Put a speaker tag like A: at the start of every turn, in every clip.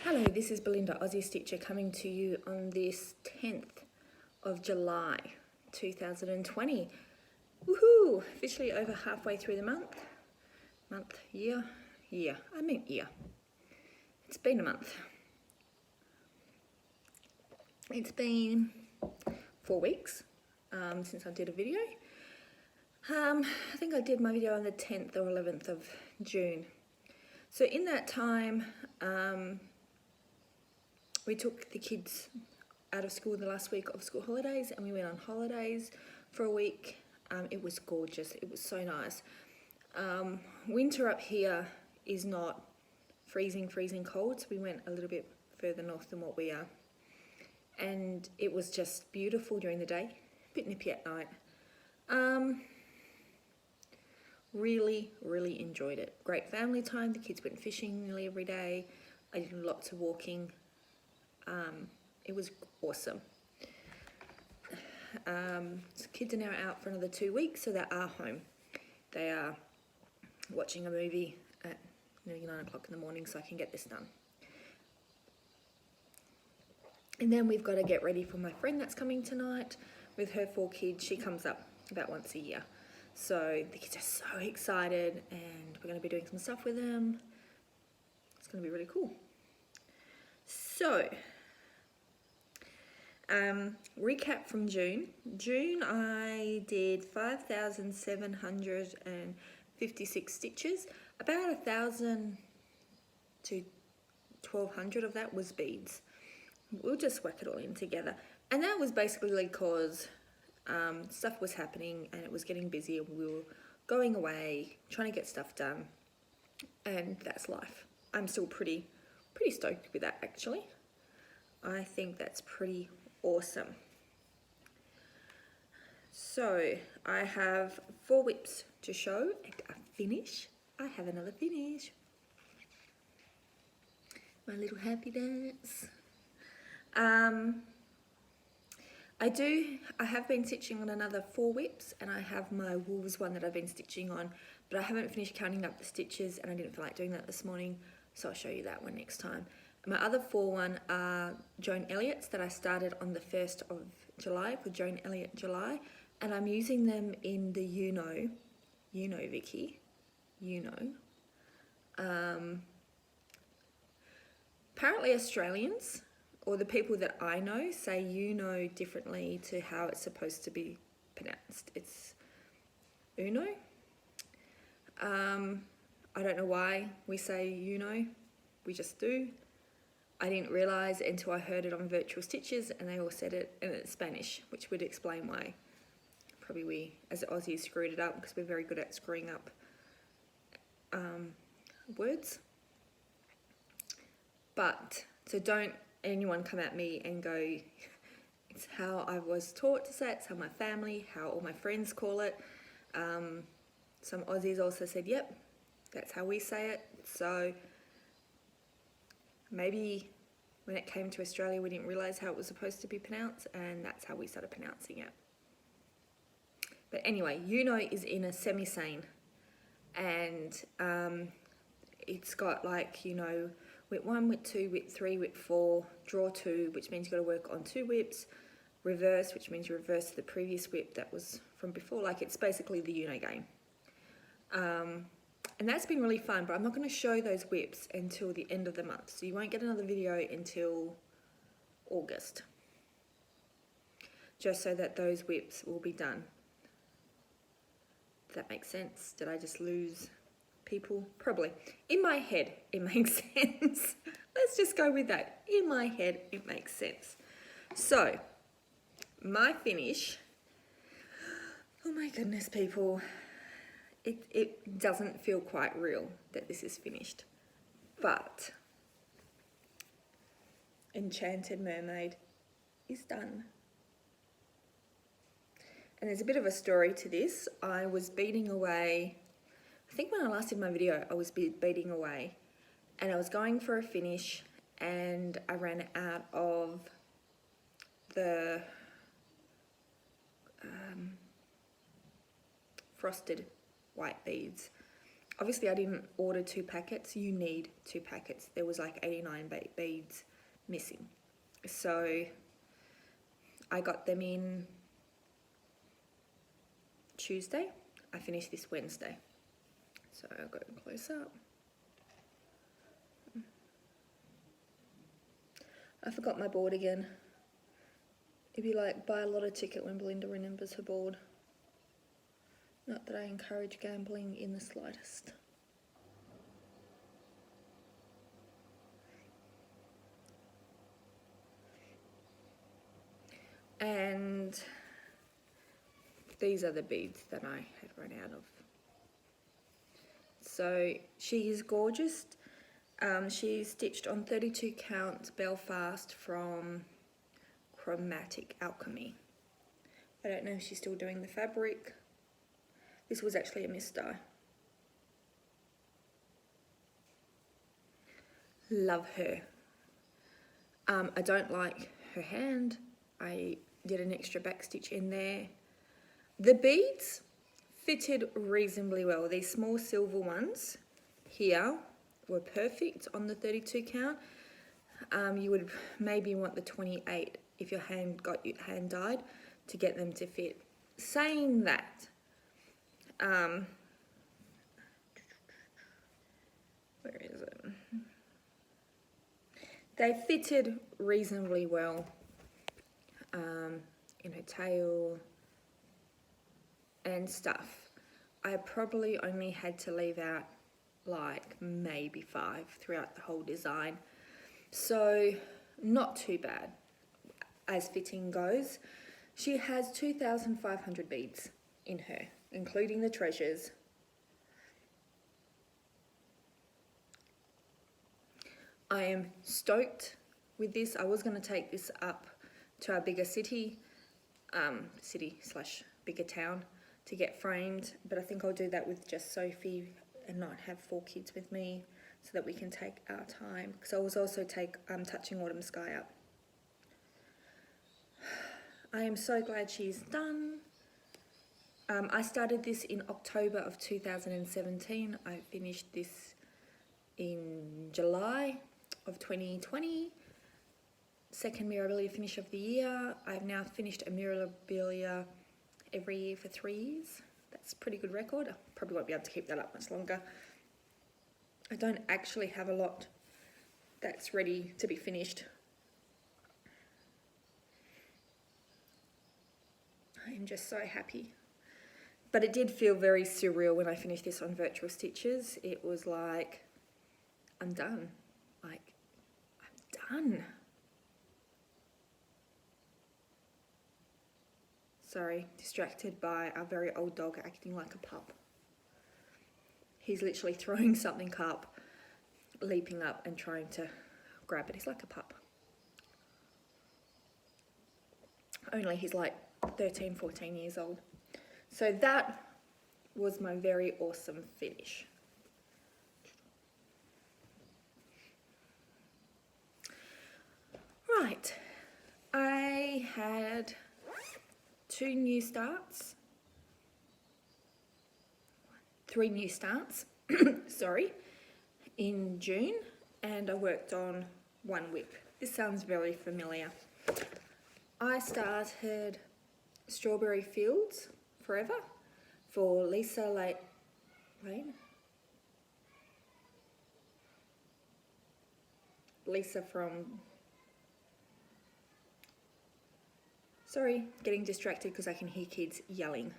A: Hello, this is Belinda, Aussie Stitcher, coming to you on this 10th of July 2020. Woohoo! Officially over halfway through the month. Year. It's been a month. It's been 4 weeks since I did a video. I think I did my video on the 10th or 11th of June. So in that time, we took the kids out of school the last week of school holidays and we went on holidays for a week. It was gorgeous. It was so nice. Winter up here is not freezing cold, so we went a little bit further north than what we are. And it was just beautiful during the day, a bit nippy at night. Really enjoyed it. Great family time. The kids went fishing nearly every day. I did lots of walking. It was awesome. So kids are now out for another 2 weeks, so they are home. They are watching a movie at nearly 9 o'clock in the morning so I can get this done. And then we've got to get ready for my friend that's coming tonight with her 4 kids. She comes up about once a year. So the kids are so excited and we're going to be doing some stuff with them. It's going to be really cool. So, recap from June. June I did 5,756 stitches. About 1,000 to 1,200 of that was beads. We'll just whack it all in together. And that was basically because stuff was happening and it was getting busy and we were going away, trying to get stuff done. And that's life. I'm still pretty stoked with that actually. I think that's pretty awesome. So I have 4 whips to show and a finish. I have another finish. My little happy dance. I have been stitching on another 4 whips and I have my wolves one that I've been stitching on, but I haven't finished counting up the stitches and I didn't feel like doing that this morning, so I'll show you that one next time. My other 4 one are Joan Elliott's that I started on the 1st of July with Joan Elliott July, and I'm using them in the you know Vicky, apparently Australians, or the people that I know, say differently to how it's supposed to be pronounced. It's Uno. I don't know why we say we just do. I didn't realise until I heard it on Virtual Stitches and they all said it in Spanish, which would explain why probably we as Aussies screwed it up, because we're very good at screwing up words. But, so don't anyone come at me and go, it's how I was taught to say it, it's how my family, how all my friends call it. Some Aussies also said, yep, that's how we say it. So maybe when it came to Australia, we didn't realise how it was supposed to be pronounced, and that's how we started pronouncing it. But anyway, is in a semi-sane, and it's got like, whip 1, whip 2, whip 3, whip 4, draw 2, which means you've got to work on 2 whips, reverse, which means you reverse the previous whip that was from before. Like, it's basically the game. And that's been really fun, but I'm not going to show those whips until the end of the month, so you won't get another video until August, just so that those whips will be done. Does that make sense? Did I just lose people? Probably. In my head, it makes sense. Let's just go with that. In my head, it makes sense. So, my finish, oh my goodness, people. It doesn't feel quite real that this is finished, but Enchanted Mermaid is done. And there's a bit of a story to this. I was beading away, I think when I last did my video, I was beading away and I was going for a finish and I ran out of the frosted white beads. obviously I didn't order 2 packets. You need 2 packets. There was like 89 beads missing. So I got them in Tuesday. I finished this Wednesday. So I'll go close up. I forgot my board again. It'd be like, buy a lotto ticket when Belinda remembers her board. Not that I encourage gambling in the slightest. And these are the beads that I had run out of. So she is gorgeous. She's stitched on 32 count Belfast from Chromatic Alchemy. I don't know if she's still doing the fabric. This was actually a misdye. Love her. I don't like her hand. I did an extra back stitch in there. The beads fitted reasonably well. These small silver ones here were perfect on the 32 count. You would maybe want the 28 if your hand got hand dyed to get them to fit. Saying that, where is it? They fitted reasonably well in her tail and stuff. I probably only had to leave out like maybe 5 throughout the whole design. So not too bad as fitting goes. She has 2,500 beads in her, including the treasures. I am stoked with this. I was going to take this up to our bigger city slash bigger town to get framed, but I think I'll do that with just Sophie and not have 4 kids with me so that we can take our time. Because I was also touching Autumn Sky up. I am so glad she's done. I started this in October of 2017. I finished this in July of 2020. Second Mirabilia finish of the year. I've now finished a Mirabilia every year for 3 years. That's a pretty good record. I probably won't be able to keep that up much longer. I don't actually have a lot that's ready to be finished. I'm just so happy. But it did feel very surreal when I finished this on Virtual Stitches. It was like, I'm done. Like, I'm done. Sorry, distracted by our very old dog acting like a pup. He's literally throwing something up, leaping up and trying to grab it. He's like a pup. Only he's like 13, 14 years old. So that was my very awesome finish. Right, I had 2 new starts, 3 new starts, sorry, in June, and I worked on 1 whip. This sounds very familiar. I started Strawberry Fields Forever for Lisa Lane. Lisa from... Sorry, getting distracted because I can hear kids yelling.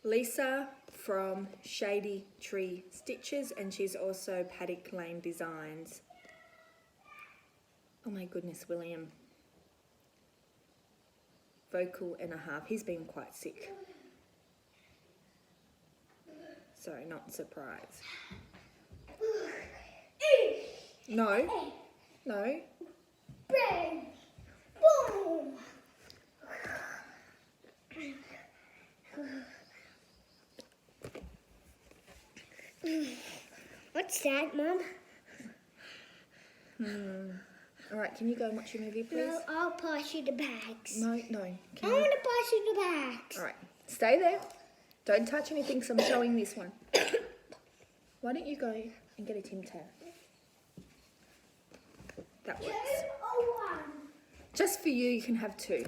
A: Lisa from Shady Tree Stitches, and she's also Paddock Lane Designs. Oh my goodness, William. Vocal and a half. He's been quite sick. So, not surprised. No. No.
B: Bang! Boom! What's that, Mum?
A: Alright, can you go and watch your movie, please?
B: No, I'll pass you the bags.
A: No.
B: I want to pass you the bags.
A: Alright, stay there. Don't touch anything, so I'm showing this one. Why don't you go and get a Tim Tam? That works. Just for you, you can have 2.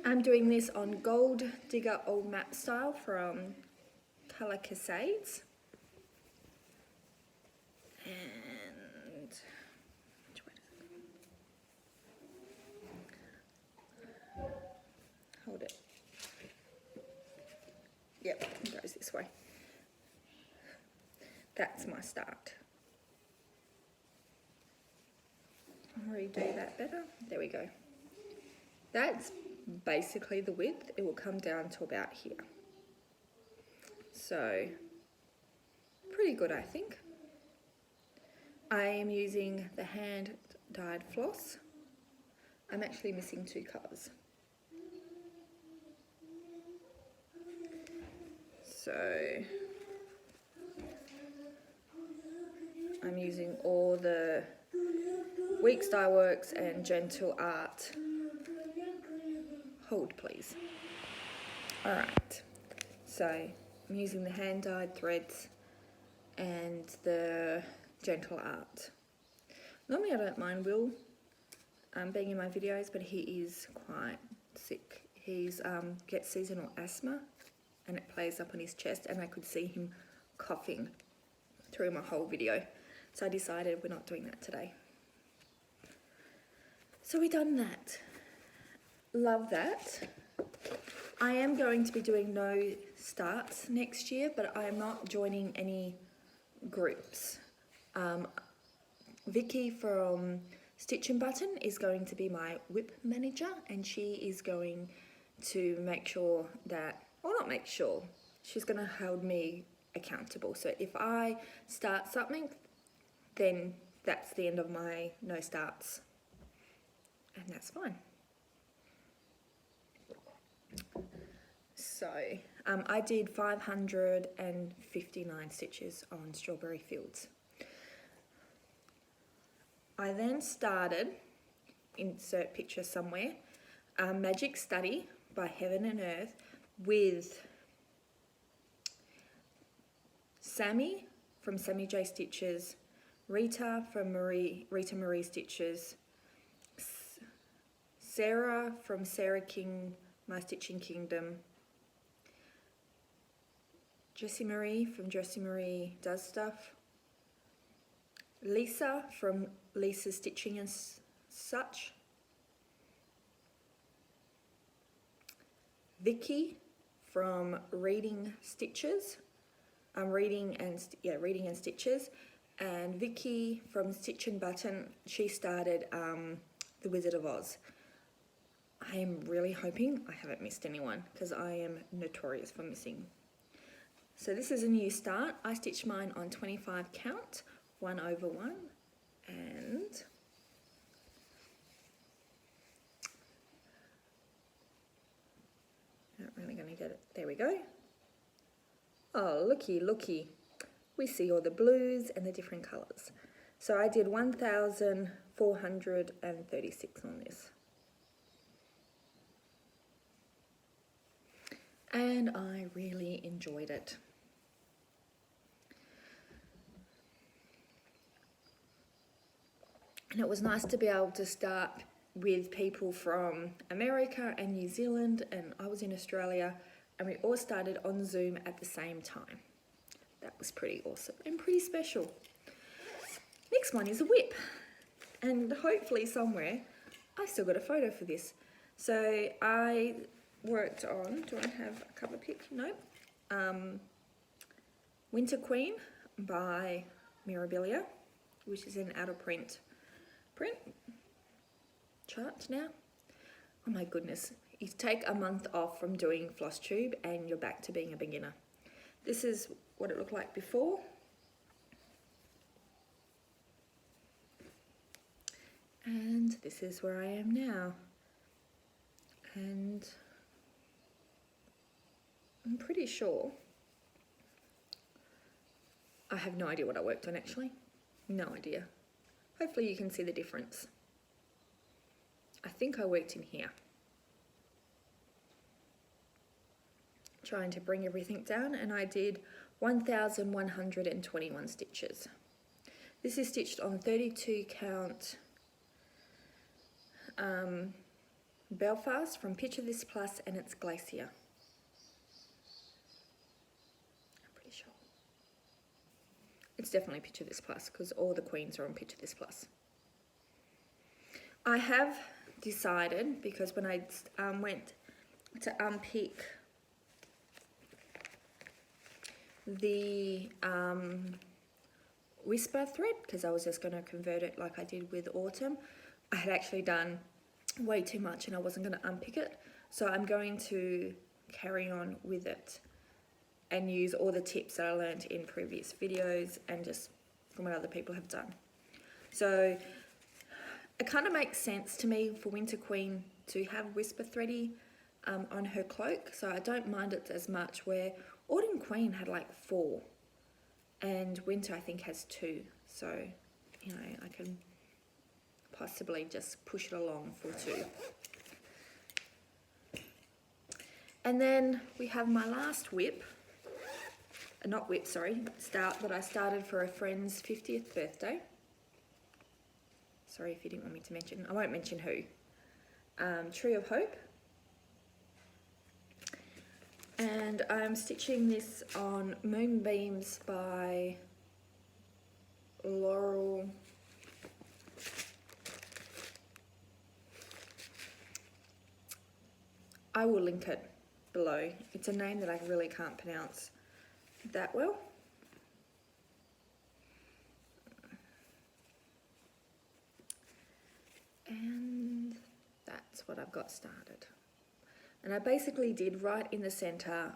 A: I'm doing this on Gold Digger Old Map Style from Colour Cascades. And which way does it go? Hold it. Yep, it goes this way. That's my start. I'll redo that better. There we go. That's basically the width. It will come down to about here. So, pretty good, I think. I am using the hand-dyed floss. I'm actually missing 2 colours. So, I'm using all the Weeks Dye Works and Gentle Art. Hold, please. Alright, so I'm using the hand-dyed threads and the Gentle Art. Normally I don't mind Will being in my videos, but he is quite sick. He's gets seasonal asthma and it plays up on his chest, and I could see him coughing through my whole video. So I decided we're not doing that today. So we done that. Love that. I am going to be doing no starts next year, but I am not joining any groups. Vicky from Stitch and Button is going to be my whip manager, and she is going to make sure that, or not make sure, she's going to hold me accountable. So if I start something, then that's the end of my no starts, and that's fine. So I did 559 stitches on Strawberry Fields. I then started, insert picture somewhere, Magic Study by Heaven and Earth with Sammy from Sammy J Stitches, Rita from Rita Marie Stitches, Sarah from Sarah King, My Stitching Kingdom, Jessie Marie from Jessie Marie Does Stuff, Lisa from Lisa's Stitching and Such, Vicky from Reading Stitches, Reading and Stitches, and Vicky from Stitch and Button. She started The Wizard of Oz. I am really hoping I haven't missed anyone, because I am notorious for missing. So this is a new start. I stitched mine on 25 count, 1/1, and not really going to get it. There we go. Oh, looky. We see all the blues and the different colours. So I did 1,436 on this. And I really enjoyed it. And it was nice to be able to start with people from America and New Zealand, and I was in Australia, and we all started on Zoom at the same time. That was pretty awesome and pretty special. Next one is a whip, and hopefully somewhere I still got a photo for this. So I worked on, do I have a cover pic? No. Winter Queen by Mirabilia, which is an out of print chart now. Oh my goodness, you take a month off from doing Flosstube and you're back to being a beginner. This is what it looked like before. And this is where I am now. And I'm pretty sure, I have no idea what I worked on actually. No idea. Hopefully you can see the difference. I think I worked in here. trying to bring everything down, and I did 1,121 stitches. This is stitched on 32 count Belfast from Picture This Plus, and it's Glacier. I'm pretty sure. It's definitely Picture This Plus because all the queens are on Picture This Plus. I have decided, because when I went to unpick the Whisper thread, because I was just going to convert it like I did with Autumn, I had actually done way too much and I wasn't going to unpick it. So I'm going to carry on with it and use all the tips that I learned in previous videos and just from what other people have done. So it kind of makes sense to me for Winter Queen to have Whisper thready on her cloak, so I don't mind it as much, where Autumn Queen had like 4 and Winter I think has 2, so you know I can possibly just push it along for 2. And then we have my last whip, start that I started for a friend's 50th birthday. Sorry if you didn't want me to mention, I won't mention who. Tree of Hope. And I'm stitching this on Moonbeams by Laurel. I will link it below. It's a name that I really can't pronounce that well. And that's what I've got started. And I basically did right in the center,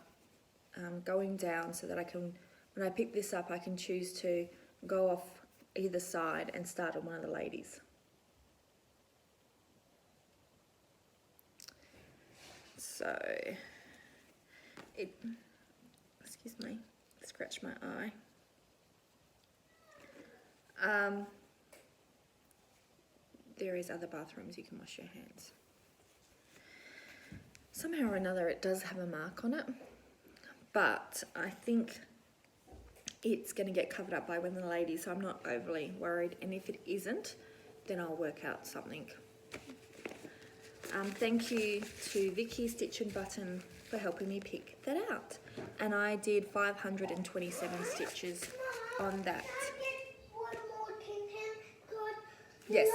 A: going down so that I can, when I pick this up, I can choose to go off either side and start on one of the ladies. So, excuse me, scratch my eye. There is other bathrooms you can wash your hands. Somehow or another it does have a mark on it, but I think it's going to get covered up by one of the ladies, so I'm not overly worried, and if it isn't, then I'll work out something. Thank you to Vicky Stitch and Button for helping me pick that out, and I did 527 stitches on that. Yes.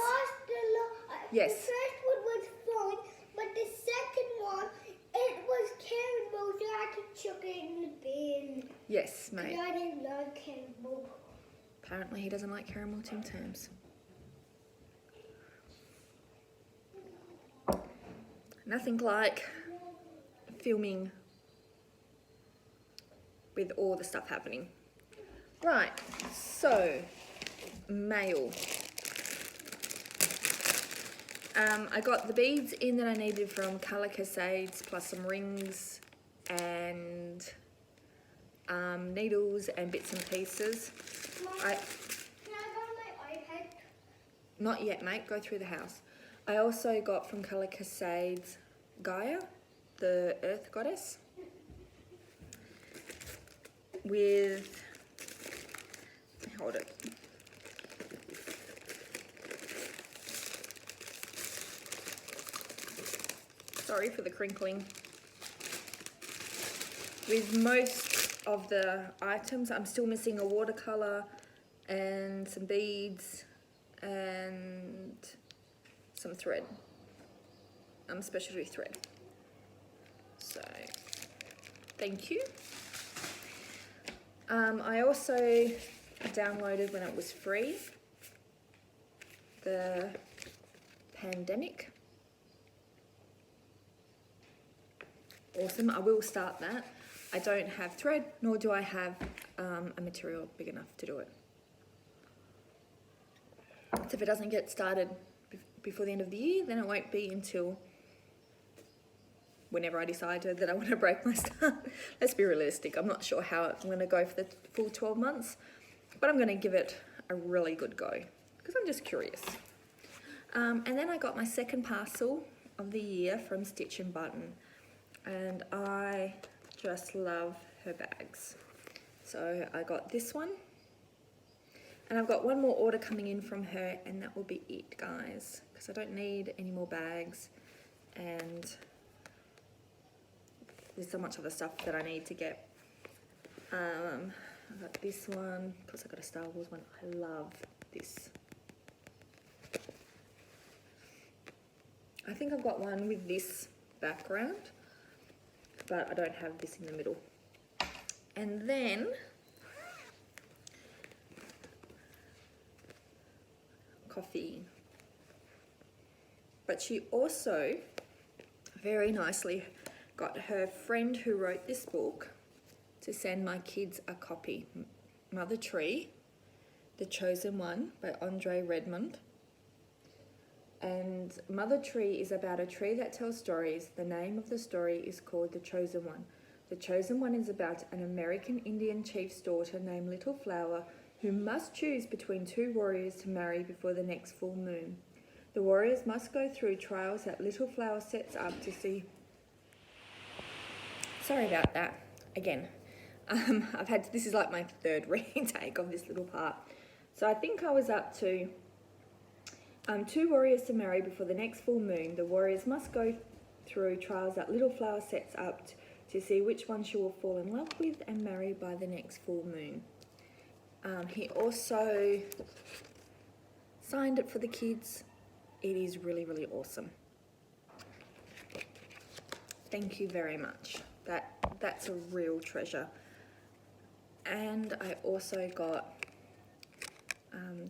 A: Yes.
B: The first one was fine, but the second one, it was caramel, so I could chuck it in the bin.
A: Yes, mate.
B: I didn't like caramel.
A: Apparently he doesn't like caramel Tim Tams. Nothing like filming with all the stuff happening. Right, so mail. I got the beads in that I needed from Colour Cascades, plus some rings and needles and bits and pieces.
B: Mom, can I borrow my iPad?
A: Not yet, mate. Go through the house. I also got from Colour Cascades Gaia, the Earth Goddess, with, hold it. Sorry for the crinkling. With most of the items, I'm still missing a watercolour and some beads and some thread, specialty thread. So, thank you. I also downloaded when it was free the Pandemic. Awesome, I will start that. I don't have thread, nor do I have a material big enough to do it. So if it doesn't get started before the end of the year, then it won't be until whenever I decide that I want to break my start. Let's be realistic. I'm not sure how I'm going to go for the full 12 months, but I'm going to give it a really good go because I'm just curious. And then I got my second parcel of the year from Stitch and Button, and I just love her bags. So I got this one. And I've got one more order coming in from her, and that will be it, guys, because I don't need any more bags, and there's so much other stuff that I need to get. I got this one, plus I got a Star Wars one. I love this. I think I've got one with this background, but I don't have this in the middle. And then coffee. But she also very nicely got her friend who wrote this book to send my kids a copy. Mother Tree, The Chosen One by Andre Redmond. And Mother Tree is about a tree that tells stories. The name of the story is called The Chosen One. The Chosen One is about an American Indian chief's daughter named Little Flower who must choose between two warriors to marry before the next full moon. The warriors must go through trials that Little Flower sets up to see. Sorry about that. Again, this is like my third retake of this little part. So I think I was up to two warriors to marry before the next full moon. The warriors must go through trials that Little Flower sets up to see which one she will fall in love with and marry by the next full moon. He also signed it for the kids. It is really, really awesome. Thank you very much. That's a real treasure. And I also got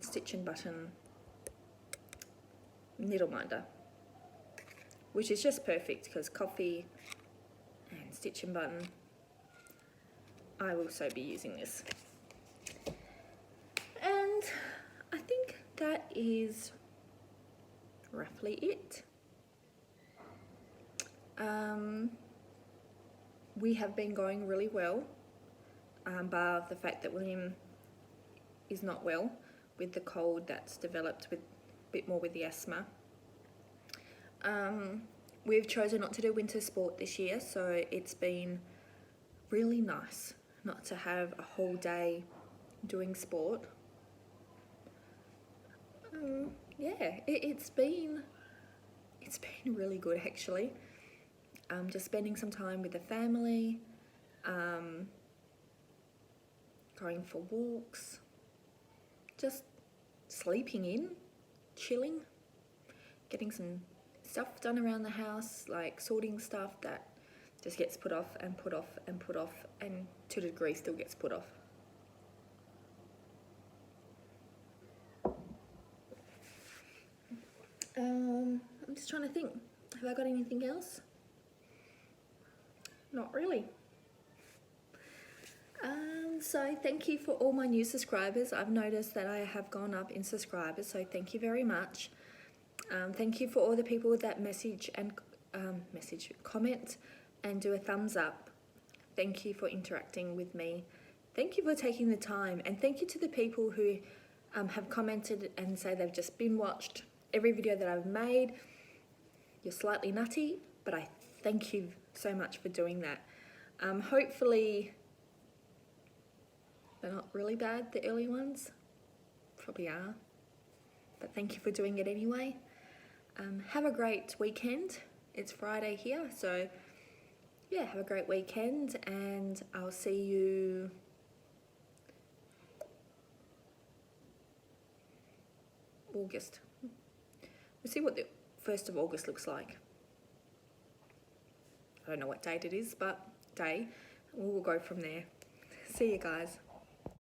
A: Stitch and Button needle minder, which is just perfect because coffee and Stitch and Button, I will also be using this. And I think that is roughly it. We have been going really well, bar the fact that William is not well with the cold that's developed with a bit more with the asthma. We've chosen not to do winter sport this year, so it's been really nice not to have a whole day doing sport. Yeah, it's been really good actually. Just spending some time with the family, going for walks, just sleeping in, chilling, getting some stuff done around the house, like sorting stuff that just gets put off and put off and put off, and to a degree still gets put off. I'm just trying to think, have I got anything else? Not really. So thank you for all my new subscribers. I've noticed that I have gone up in subscribers, so thank you very much. Thank you for all the people that message, comment, and do a thumbs up. Thank you for interacting with me. Thank you for taking the time, and thank you to the people who have commented and say they've just been watched every video that I've made. You're slightly nutty, but I thank you so much for doing that. Hopefully they're not really bad, the early ones. Probably are, but thank you for doing it anyway. Have a great weekend. It's Friday here, so yeah, have a great weekend, and I'll see you August. We'll see what the 1st of August looks like. I don't know what date it is, but we'll go from there. See you guys.